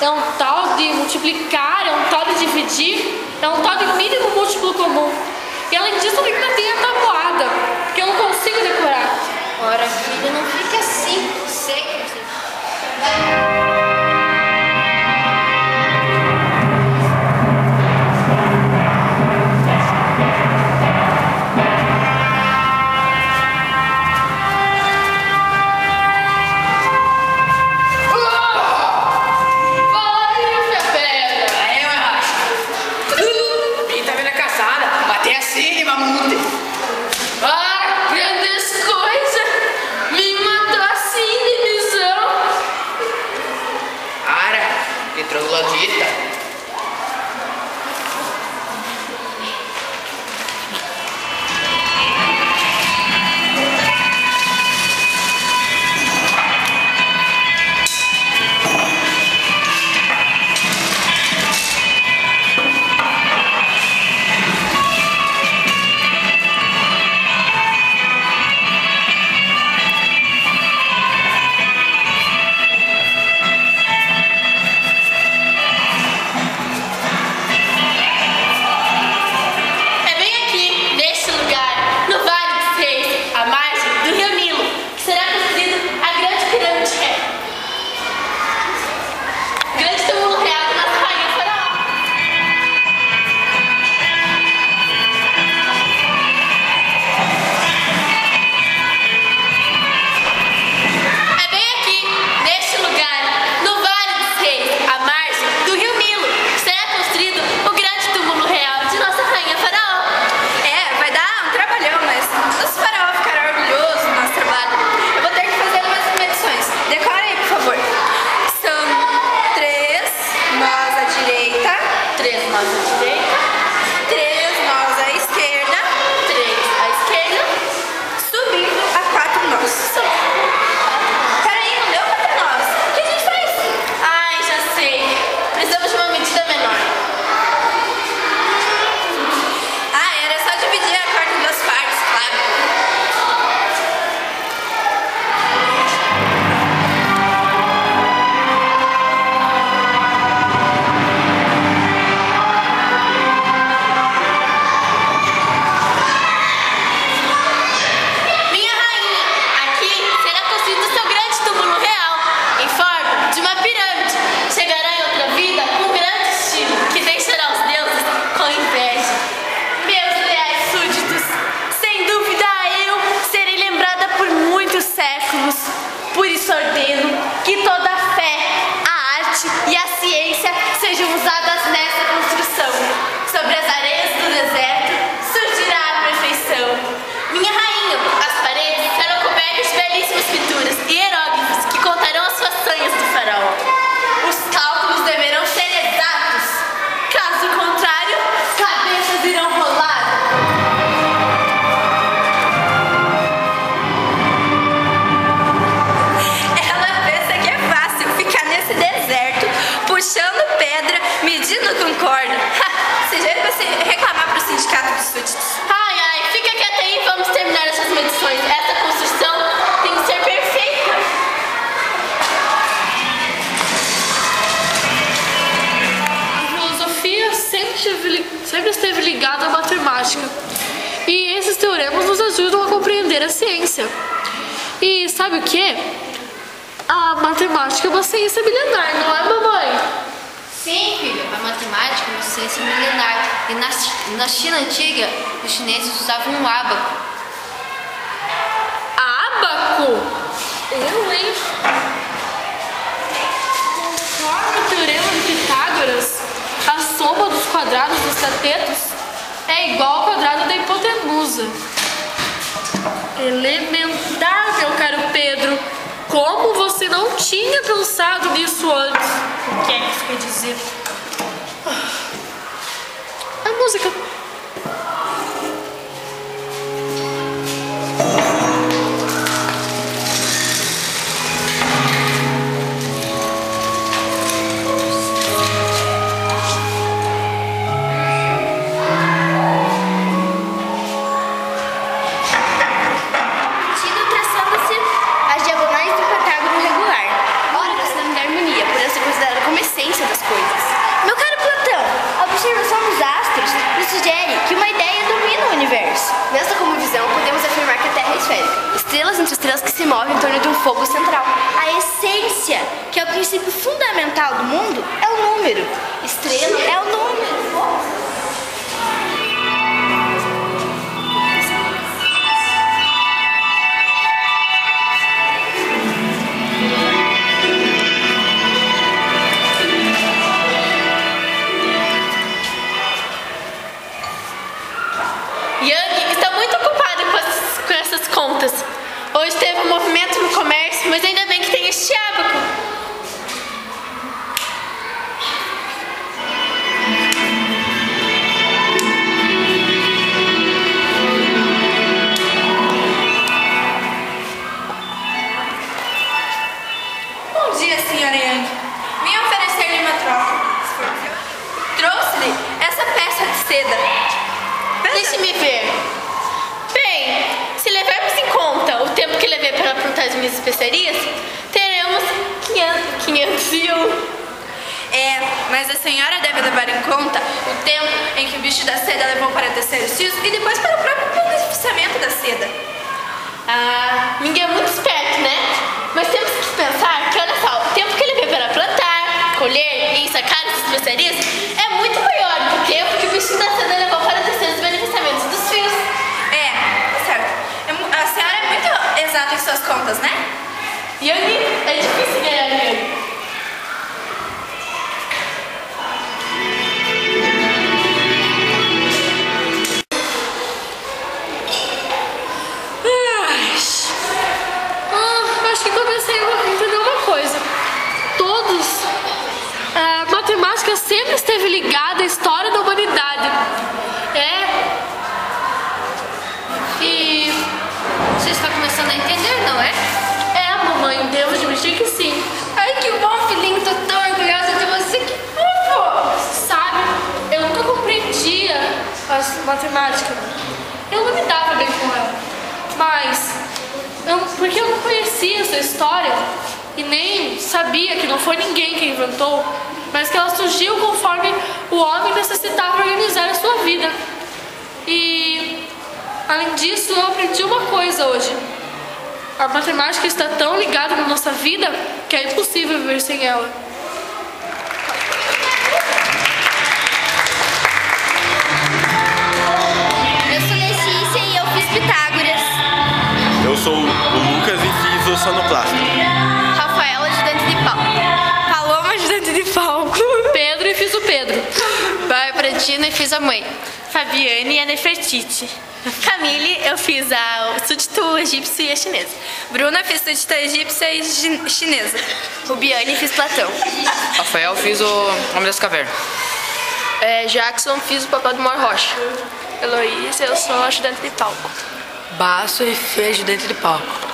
é um tal de multiplicar, é um tal de dividir, é um tal de mínimo múltiplo comum. E além disso, eu ainda tenho a tabuada, que eu não consigo decorar. Ora, filho, não fica assim, sei que você... Troglodita. Por isso ordeno que toda a fé, a arte e a ciência sejam usadas nessa construção. Sobre as areias do deserto surgirá a perfeição. Minha rainha, as paredes serão cobertas de belíssimas pinturas e hieróglifos que contarão as façanhas do faraó. Os cálculos deverão ser exatos. Caso contrário, cabeças irão rolar. Puxando pedra, medindo com corda. Você já vai reclamar pro sindicato dos súditos. Ai, fica quieta aí, vamos terminar essas medições. Essa construção tem que ser perfeita. A filosofia sempre esteve ligada à matemática. E esses teoremas nos ajudam a compreender a ciência. E sabe o que? A matemática é uma ciência milenar, não é, mamãe? Sim, filho. A matemática é uma ciência milenar. E na China antiga, os chineses usavam um ábaco. Ábaco? Eu, hein? Conforme o teorema de Pitágoras, a soma dos quadrados dos catetos é igual ao quadrado da hipotenusa. Elementar, meu caro Pedro. Como você não tinha pensado nisso antes? O que é que isso quer dizer? A música. Essência fogo central. A essência, que é o princípio fundamental do mundo, é o número. Estrela é o número. Yang está muito ocupado com essas contas. Hoje teve um movimento no comércio, mas ainda bem que tem este ábaco. Bom dia, senhora Yang. Vim oferecer-lhe uma troca. Trouxe-lhe essa peça de seda. Deixe-me ver. Bem, se levarmos em conta o tempo que levei para plantar as minhas especiarias, teremos 501. Mas a senhora deve levar em conta o tempo em que o bicho da seda levou para tecer os fios e depois para o próprio beneficiamento da seda. Ninguém é muito esperto, né? Mas temos que pensar que, olha só, o tempo que ele levei para plantar, colher e sacar as especiarias é muito maior do que o tempo que o bicho da seda levou para tecer os beneficiamentos dos fios. Certo. A senhora é muito exata em suas contas, né? Yang, é difícil ganhar Yang. Acho que comecei a entender uma coisa. A matemática sempre esteve ligada à história da humanidade. E você está começando a entender, não é? Mamãe, devo admitir que sim. Ai, que bom, filhinho, tô tão orgulhosa de você, que fofo! Sabe, eu nunca compreendia a matemática. Eu não me dava bem com ela. Mas, porque eu não conhecia essa história e nem sabia que não foi ninguém que inventou, mas que ela surgiu conforme o homem necessitava organizar a sua vida. E, além disso, eu aprendi uma coisa hoje. A matemática está tão ligada na nossa vida que é impossível viver sem ela. Eu sou Letícia e eu fiz Pitágoras. Eu sou o Lucas e fiz o sonoplasta. Rafaela, ajudante de palco. Paloma, ajudante de palco. Pedro e fiz o Pedro. Bárbara, Dina e fiz a mãe. Fabiane e a Nefertiti. Camille, eu fiz o súdito egípcio e a chinesa. Bruna, fiz súdita egípcia e chinesa. Rubiane, fiz Platão. Rafael, fiz o Homem das Cavernas. Jackson, fiz o papel do Mor Rocha. Heloísa, eu sou ajudante de palco. Baço e fui ajudante de palco.